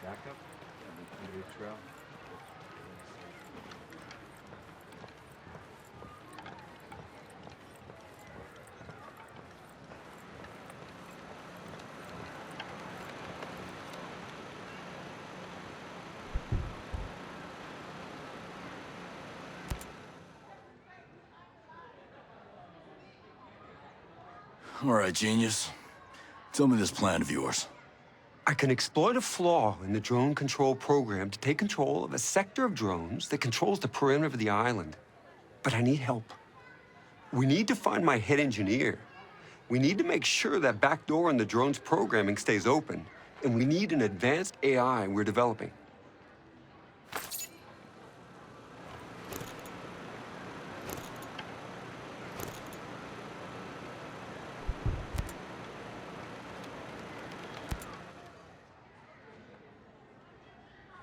Backup? Yeah, the trail. All right, genius. Tell me this plan of yours. I can exploit a flaw in the drone control program to take control of a sector of drones that controls the perimeter of the island. But I need help. We need to find my head engineer. We need to make sure that back door in the drone's programming stays open. And we need an advanced AI we're developing.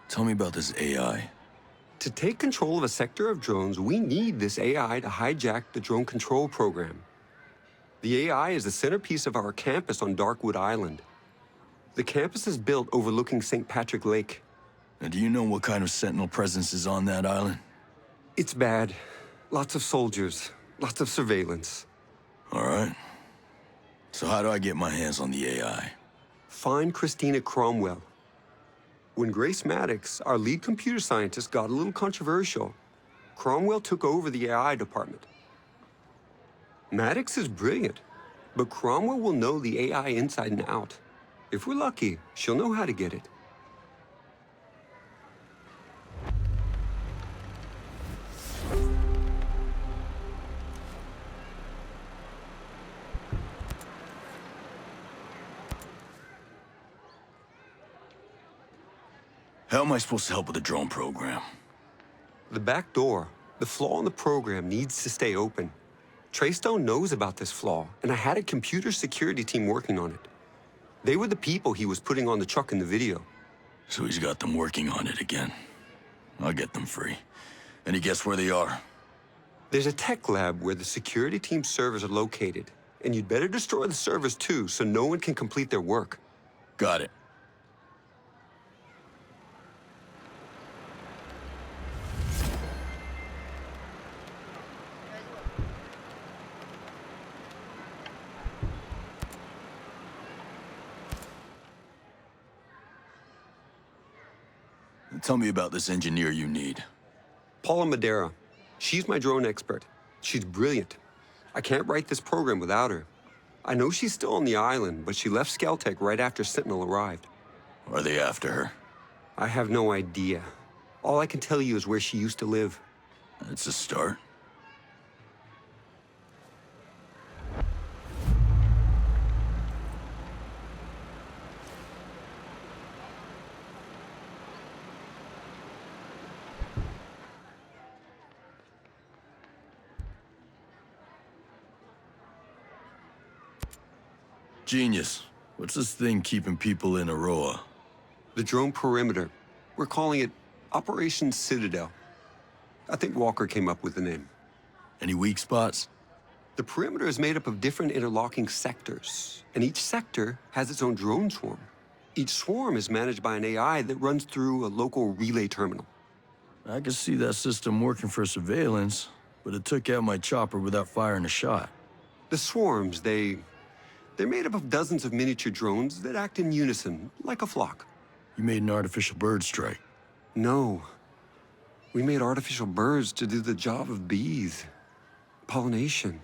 Tell me about this AI. To take control of a sector of drones, we need this AI to hijack the drone control program. The AI is the centerpiece of our campus on Darkwood Island. The campus is built overlooking St. Patrick Lake. And do you know what kind of Sentinel presence is on that island? It's bad. Lots of soldiers, lots of surveillance. All right. So how do I get my hands on the AI? Find Christina Cromwell. When Grace Maddox, our lead computer scientist, got a little controversial, Cromwell took over the AI department. Maddox is brilliant, but Cromwell will know the AI inside and out. If we're lucky, she'll know how to get it. How am I supposed to help with the drone program? The back door, the flaw in the program, needs to stay open. Treystone knows about this flaw, and I had a computer security team working on it. They were the people he was putting on the truck in the video. So he's got them working on it again. I'll get them free. Any guess where they are? There's a tech lab where the security team's servers are located, and you'd better destroy the servers too, so no one can complete their work. Got it. Tell me about this engineer you need. Paula Madera. She's my drone expert. She's brilliant. I can't write this program without her. I know she's still on the island, but she left Skell Tech right after Citadel arrived. Are they after her? I have no idea. All I can tell you is where she used to live. That's a start. Genius. What's this thing keeping people in Auroa? The drone perimeter. We're calling it Operation Citadel. I think Walker came up with the name. Any weak spots? The perimeter is made up of different interlocking sectors, and each sector has its own drone swarm. Each swarm is managed by an AI that runs through a local relay terminal. I can see that system working for surveillance, but it took out my chopper without firing a shot. The swarms, they're made up of dozens of miniature drones that act in unison, like a flock. You made an artificial bird strike. No. We made artificial birds to do the job of bees. Pollination.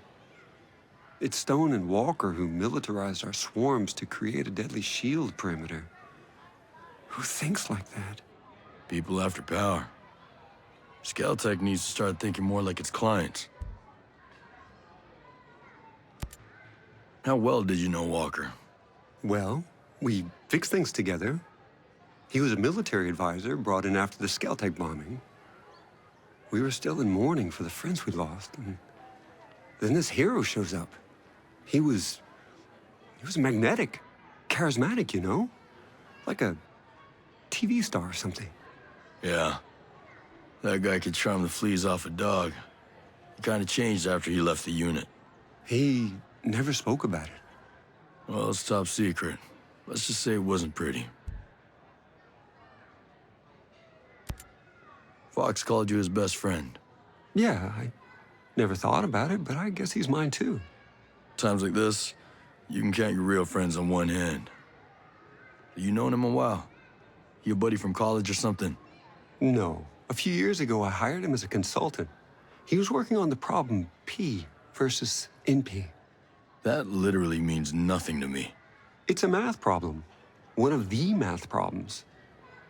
It's Stone and Walker who militarized our swarms to create a deadly shield perimeter. Who thinks like that? People after power. Skell Tech needs to start thinking more like its clients. How well did you know Walker? Well, we fixed things together. He was a military advisor brought in after the Skell Tech bombing. We were still in mourning for the friends we lost, and then this hero shows up. He was magnetic, charismatic, you know? Like a TV star or something. Yeah. That guy could charm the fleas off a dog. He kind of changed after he left the unit. He never spoke about it. Well, it's top secret. Let's just say it wasn't pretty. Fox called you his best friend. Yeah, I never thought about it, but I guess he's mine too. Times like this, you can count your real friends on one hand. You known him a while? You a buddy from college or something? No. A few years ago, I hired him as a consultant. He was working on the problem P versus NP. That literally means nothing to me. It's a math problem. One of the math problems.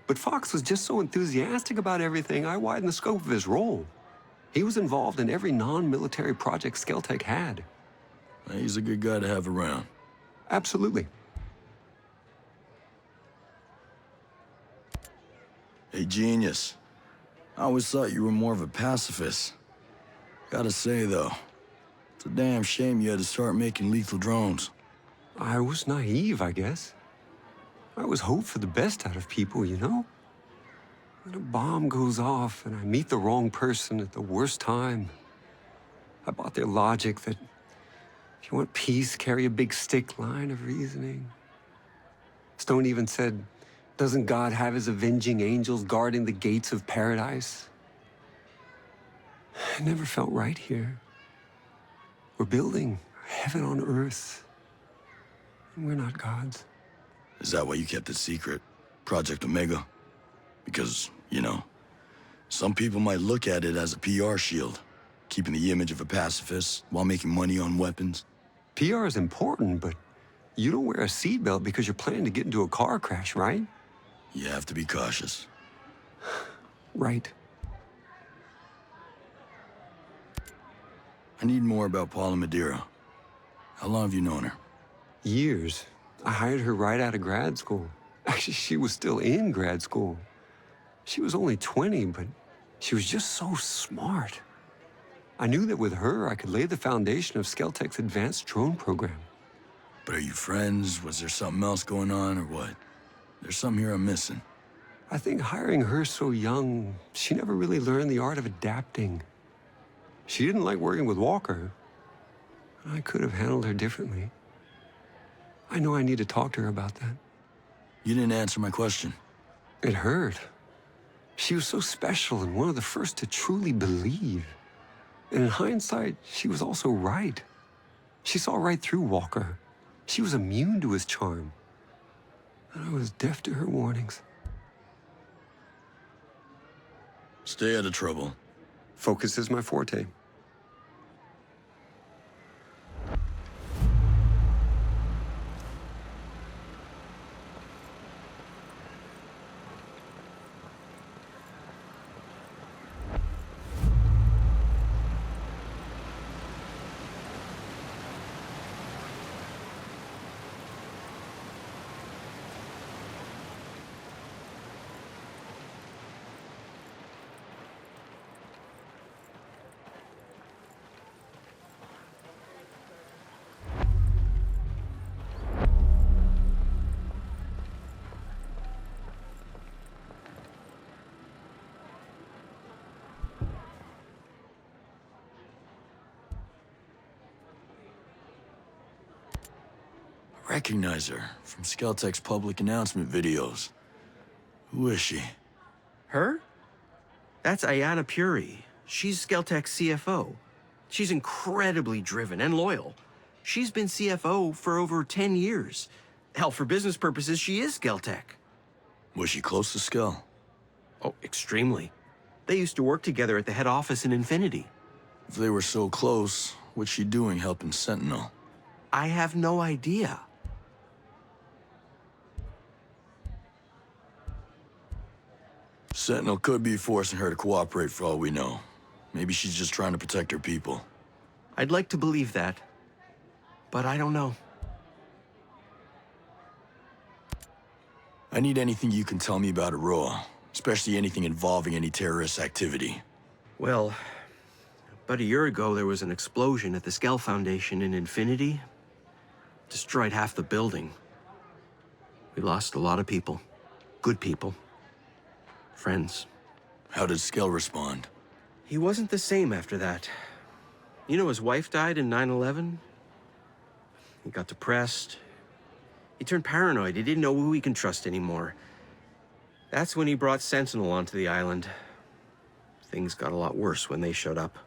But Fox was just so enthusiastic about everything, I widened the scope of his role. He was involved in every non-military project Skell Tech had. He's a good guy to have around. Absolutely. Hey, genius. I always thought you were more of a pacifist. Gotta say, though, it's a damn shame you had to start making lethal drones. I was naive, I guess. I always hoped for the best out of people, you know? When a bomb goes off and I meet the wrong person at the worst time, I bought their logic that if you want peace, carry a big stick line of reasoning. Stone even said, doesn't God have his avenging angels guarding the gates of paradise? I never felt right here. We're building heaven on earth, and we're not gods. Is that why you kept it secret? Project Omega? Because, you know, some people might look at it as a PR shield, keeping the image of a pacifist while making money on weapons. PR is important, but you don't wear a seatbelt because you're planning to get into a car crash, right? You have to be cautious. Right. I need more about Paula Madera. How long have you known her? Years. I hired her right out of grad school. Actually, she was still in grad school. She was only 20, but she was just so smart. I knew that with her, I could lay the foundation of Skell Tech's advanced drone program. But are you friends? Was there something else going on, or what? There's something here I'm missing. I think hiring her so young, she never really learned the art of adapting. She didn't like working with Walker. I could have handled her differently. I know I need to talk to her about that. You didn't answer my question. It hurt. She was so special and one of the first to truly believe. And in hindsight, she was also right. She saw right through Walker. She was immune to his charm. And I was deaf to her warnings. Stay out of trouble. Focus is my forte. Recognize her from Skell Tech's public announcement videos. Who is she? Her? That's Ayata Puri. She's Skell Tech's CFO. She's incredibly driven and loyal. She's been CFO for over 10 years. Hell, for business purposes, she is Skell Tech. Was she close to Skell? Oh, extremely. They used to work together at the head office in Infinity. If they were so close, what's she doing helping Sentinel? I have no idea. Sentinel could be forcing her to cooperate for all we know. Maybe she's just trying to protect her people. I'd like to believe that, but I don't know. I need anything you can tell me about Auroa, especially anything involving any terrorist activity. Well, about a year ago, there was an explosion at the Skell Foundation in Infinity. Destroyed half the building. We lost a lot of people. Good people. Friends. How did Skell respond? He wasn't the same after that. You know, his wife died in 9/11. He got depressed. He turned paranoid. He didn't know who he can trust anymore. That's when he brought Sentinel onto the island. Things got a lot worse when they showed up.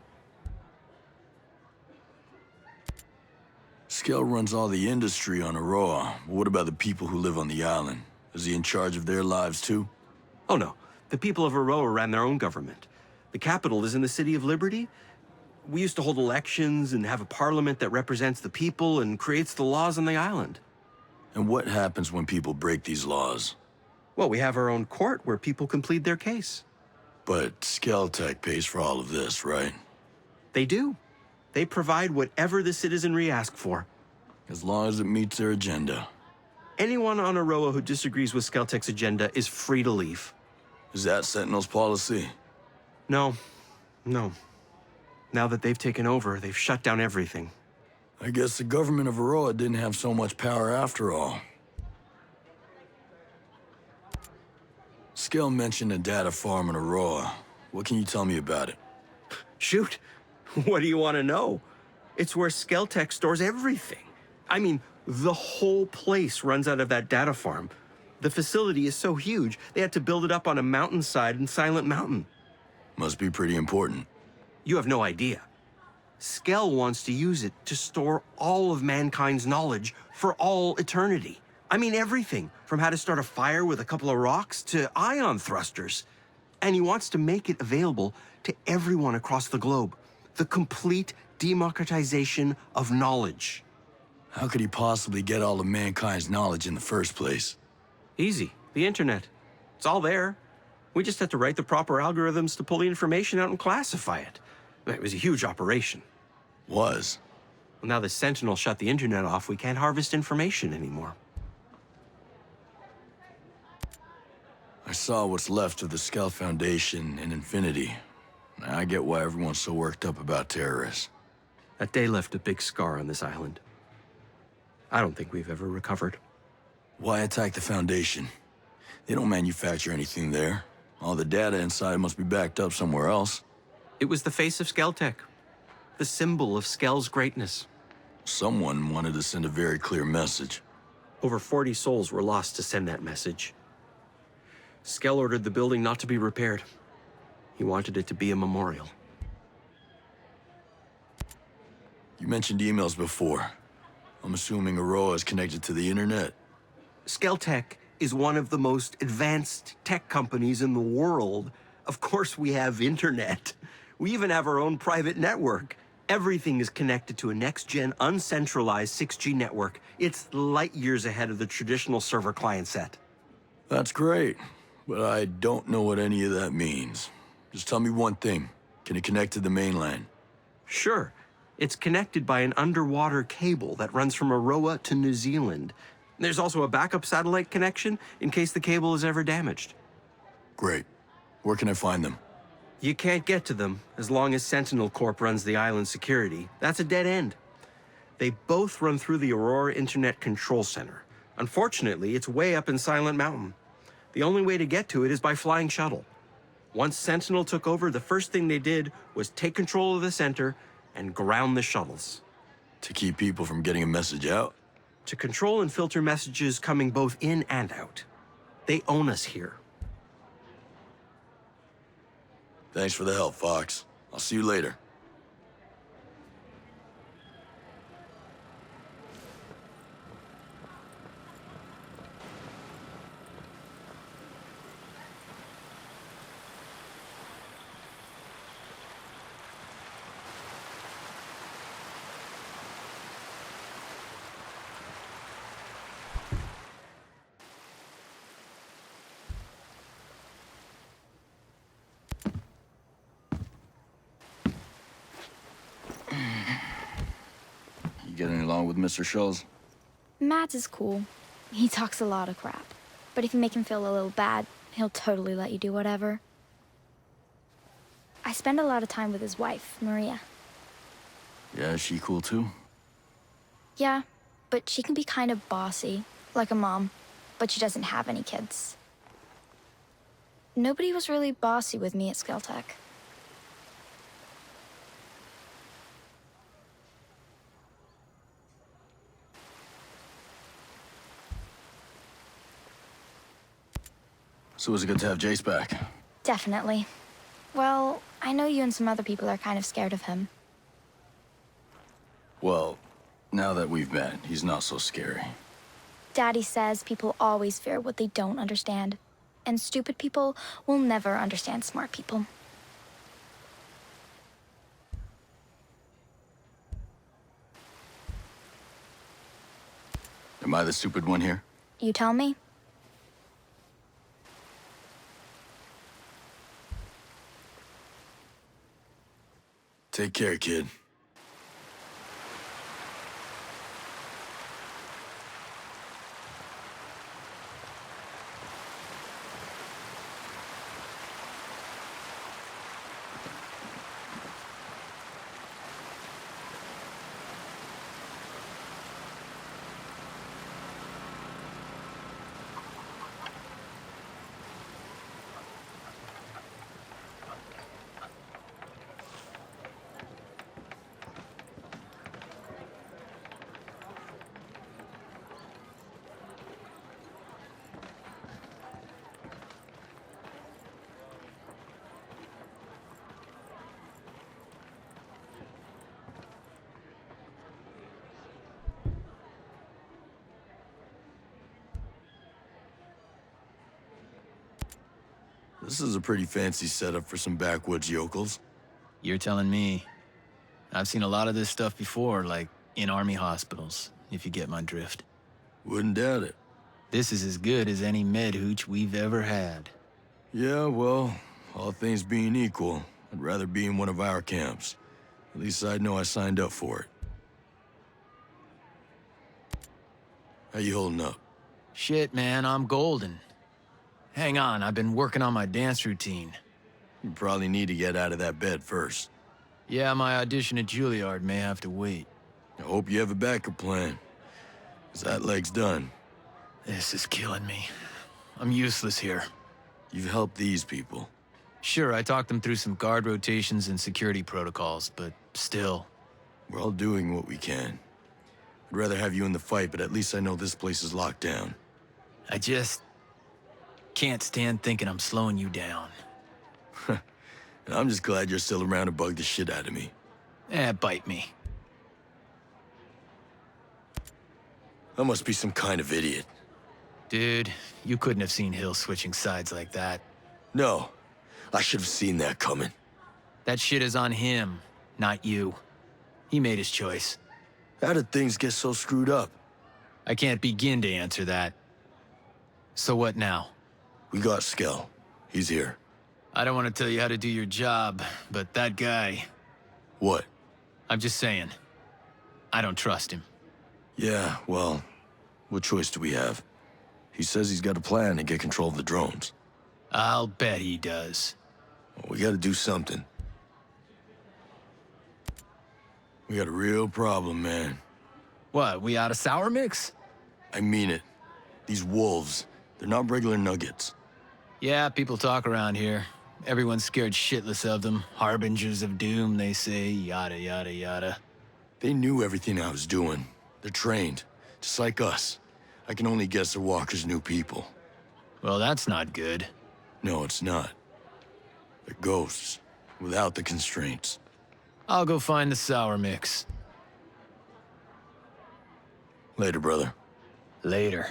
Skell runs all the industry on Auroa. What about the people who live on the island? Is he in charge of their lives too? Oh no, the people of Auroa ran their own government. The capital is in the City of Liberty. We used to hold elections and have a parliament that represents the people and creates the laws on the island. And what happens when people break these laws? Well, we have our own court where people can plead their case. But Skell Tech pays for all of this, right? They do. They provide whatever the citizenry ask for. As long as it meets their agenda. Anyone on Auroa who disagrees with Skell Tech's agenda is free to leave. Is that Sentinel's policy? No. Now that they've taken over, they've shut down everything. I guess the government of Auroa didn't have so much power after all. Skell mentioned a data farm in Auroa. What can you tell me about it? Shoot, what do you want to know? It's where Skell Tech stores everything. I mean, the whole place runs out of that data farm. The facility is so huge, they had to build it up on a mountainside in Silent Mountain. Must be pretty important. You have no idea. Skell wants to use it to store all of mankind's knowledge for all eternity. I mean everything, from how to start a fire with a couple of rocks to ion thrusters. And he wants to make it available to everyone across the globe. The complete democratization of knowledge. How could he possibly get all of mankind's knowledge in the first place? Easy. The internet. It's all there. We just had to write the proper algorithms to pull the information out and classify it. It was a huge operation. Was? Well, now the Sentinel shut the internet off, we can't harvest information anymore. I saw what's left of the Skell Foundation in Infinity. I get why everyone's so worked up about terrorists. That day left a big scar on this island. I don't think we've ever recovered. Why attack the Foundation? They don't manufacture anything there. All the data inside must be backed up somewhere else. It was the face of Skell Tech, the symbol of Skell's greatness. Someone wanted to send a very clear message. Over 40 souls were lost to send that message. Skell ordered the building not to be repaired. He wanted it to be a memorial. You mentioned emails before. I'm assuming Auroa is connected to the internet. Skell Tech is one of the most advanced tech companies in the world. Of course we have internet. We even have our own private network. Everything is connected to a next-gen, uncentralized 6G network. It's light years ahead of the traditional server client set. That's great, but I don't know what any of that means. Just tell me one thing. Can it connect to the mainland? Sure. It's connected by an underwater cable that runs from Auroa to New Zealand. There's also a backup satellite connection in case the cable is ever damaged. Great. Where can I find them? You can't get to them as long as Sentinel Corp runs the island security. That's a dead end. They both run through the Aurora Internet Control Center. Unfortunately, it's way up in Silent Mountain. The only way to get to it is by flying shuttle. Once Sentinel took over, the first thing they did was take control of the center and ground the shuttles. To keep people from getting a message out? To control and filter messages coming both in and out. They own us here. Thanks for the help, Fox. I'll see you later. You getting along with Mr. Schultz? Matt is cool. He talks a lot of crap. But if you make him feel a little bad, he'll totally let you do whatever. I spend a lot of time with his wife, Maria. Yeah, is she cool too? Yeah, but she can be kind of bossy, like a mom, but she doesn't have any kids. Nobody was really bossy with me at Skell Tech. So is it good to have Jace back? Definitely. Well, I know you and some other people are kind of scared of him. Well, now that we've met, he's not so scary. Daddy says people always fear what they don't understand. And stupid people will never understand smart people. Am I the stupid one here? You tell me? Take care, kid. This is a pretty fancy setup for some backwoods yokels. You're telling me. I've seen a lot of this stuff before, like in army hospitals, if you get my drift. Wouldn't doubt it. This is as good as any med hooch we've ever had. Yeah, well, all things being equal, I'd rather be in one of our camps. At least I'd know I signed up for it. How you holding up? Shit, man, I'm golden. Hang on, I've been working on my dance routine. You probably need to get out of that bed first. Yeah, my audition at Juilliard may have to wait. I hope you have a backup plan, 'cause that leg's done. This is killing me. I'm useless here. You've helped these people. Sure, I talked them through some guard rotations and security protocols, but still. We're all doing what we can. I'd rather have you in the fight, but at least I know this place is locked down. I just can't stand thinking I'm slowing you down. And I'm just glad you're still around to bug the shit out of me. Bite me. I must be some kind of idiot. Dude, you couldn't have seen Hill switching sides like that. No, I should have seen that coming. That shit is on him, not you. He made his choice. How did things get so screwed up? I can't begin to answer that. So what now? We got Skell. He's here. I don't want to tell you how to do your job, but that guy... What? I'm just saying. I don't trust him. Yeah, well, what choice do we have? He says he's got a plan to get control of the drones. I'll bet he does. Well, we gotta do something. We got a real problem, man. What, we out of sour mix? I mean it. These wolves, they're not regular nuggets. Yeah, people talk around here. Everyone's scared shitless of them. Harbingers of doom, they say, yada, yada, yada. They knew everything I was doing. They're trained, just like us. I can only guess the walkers knew people. Well, that's not good. No, it's not. They're ghosts, without the constraints. I'll go find the sour mix. Later, brother. Later.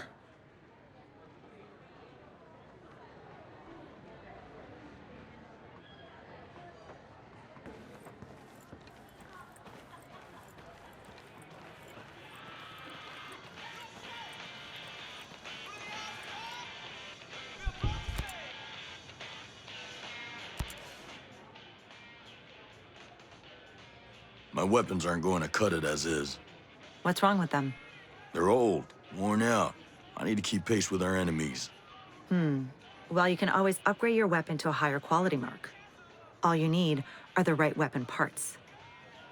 My weapons aren't going to cut it as is. What's wrong with them? They're old, worn out. I need to keep pace with our enemies. Well, you can always upgrade your weapon to a higher quality mark. All you need are the right weapon parts.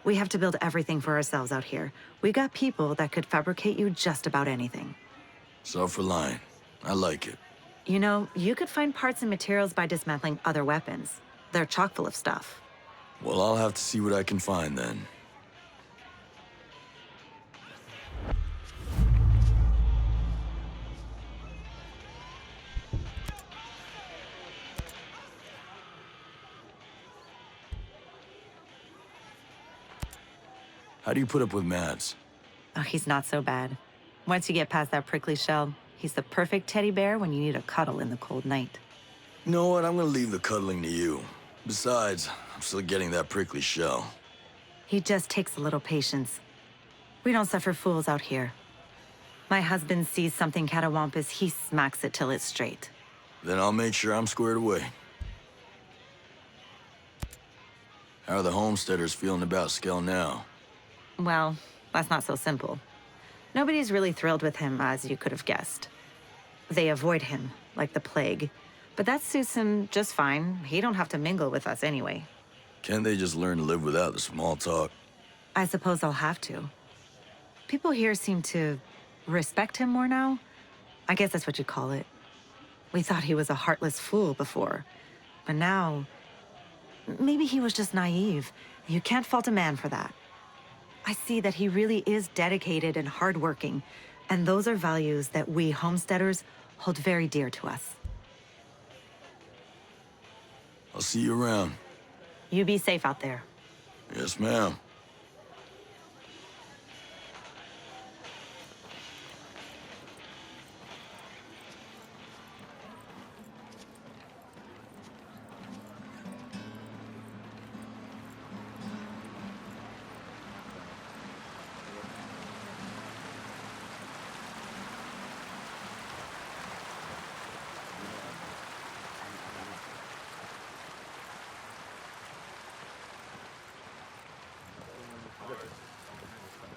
We have to build everything for ourselves out here. We got people that could fabricate you just about anything. Self-reliant. I like it. You know, you could find parts and materials by dismantling other weapons. They're chock full of stuff. Well, I'll have to see what I can find then. How do you put up with Mads? Oh, he's not so bad. Once you get past that prickly shell, he's the perfect teddy bear when you need a cuddle in the cold night. You know what? I'm gonna leave the cuddling to you. Besides, I'm still getting that prickly shell. He just takes a little patience. We don't suffer fools out here. My husband sees something catawampus, he smacks it till it's straight. Then I'll make sure I'm squared away. How are the Homesteaders feeling about Skell now? Well, that's not so simple. Nobody's really thrilled with him, as you could have guessed. They avoid him, like the plague. But that suits him just fine. He don't have to mingle with us anyway. Can't they just learn to live without the small talk? I suppose they'll have to. People here seem to respect him more now. I guess that's what you call it. We thought he was a heartless fool before. But now, maybe he was just naive. You can't fault a man for that. I see that he really is dedicated and hardworking, and those are values that we homesteaders hold very dear to us. I'll see you around. You be safe out there. Yes, ma'am.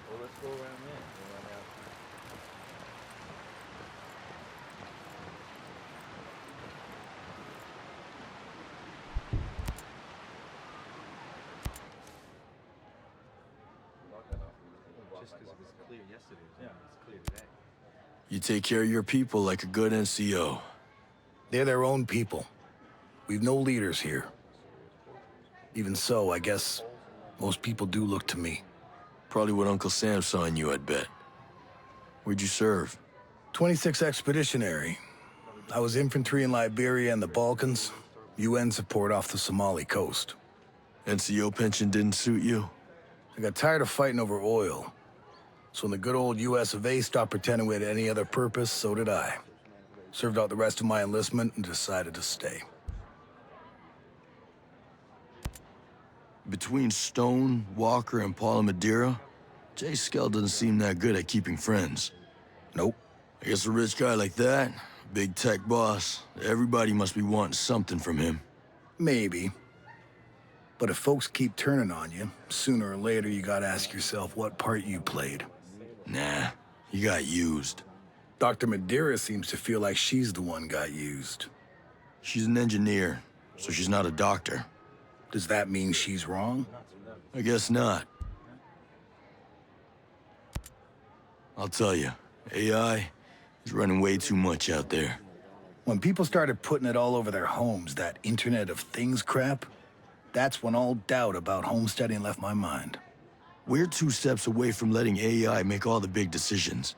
Well, let's go around there. Go around out. Just because it was clear yesterday, it's clear today. You take care of your people like a good NCO. They're their own people. We've no leaders here. Even so, I guess most people do look to me. Probably what Uncle Sam saw in you, I'd bet. Where'd you serve? 26 Expeditionary. I was infantry in Liberia and the Balkans. UN support off the Somali coast. NCO pension didn't suit you? I got tired of fighting over oil. So when the good old US of A stopped pretending we had any other purpose, so did I. Served out the rest of my enlistment and decided to stay. Between Stone, Walker, and Paula Madera, Jay Skell doesn't seem that good at keeping friends. Nope. I guess a rich guy like that, big tech boss, everybody must be wanting something from him. Maybe. But if folks keep turning on you, sooner or later you gotta ask yourself what part you played. Nah, you got used. Dr. Madera seems to feel like she's the one got used. She's an engineer, so she's not a doctor. Does that mean she's wrong? I guess not. I'll tell you, AI is running way too much out there. When people started putting it all over their homes, that Internet of Things crap, that's when all doubt about homesteading left my mind. We're 2 steps away from letting AI make all the big decisions.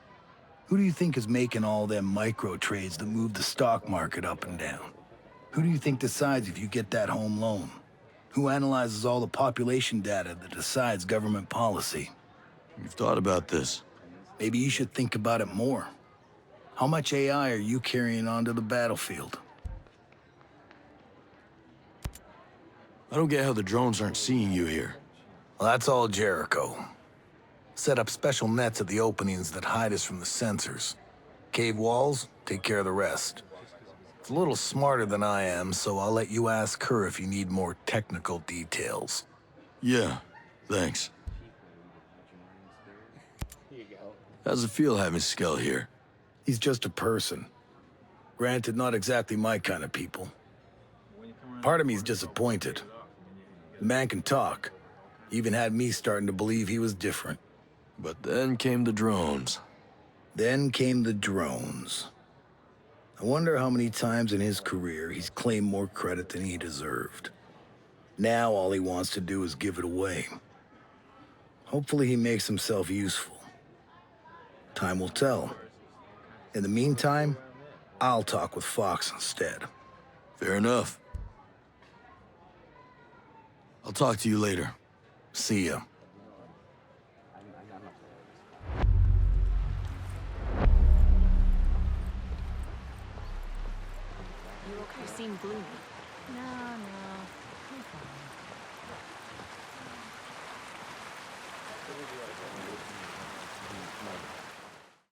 Who do you think is making all them micro trades that move the stock market up and down? Who do you think decides if you get that home loan? Who analyzes all the population data that decides government policy? You've thought about this. Maybe you should think about it more. How much AI are you carrying onto the battlefield? I don't get how the drones aren't seeing you here. Well, that's all Jericho. Set up special nets at the openings that hide us from the sensors. Cave walls, take care of the rest. It's a little smarter than I am, so I'll let you ask her if you need more technical details. Yeah, thanks. How's it feel having Skell here? He's just a person. Granted, not exactly my kind of people. Part of me's disappointed. The man can talk. Even had me starting to believe he was different. But then came the drones. Then came the drones. I wonder how many times in his career he's claimed more credit than he deserved. Now all he wants to do is give it away. Hopefully he makes himself useful. Time will tell. In the meantime, I'll talk with Fox instead. Fair enough. I'll talk to you later. See ya. seem gloomy. No, no.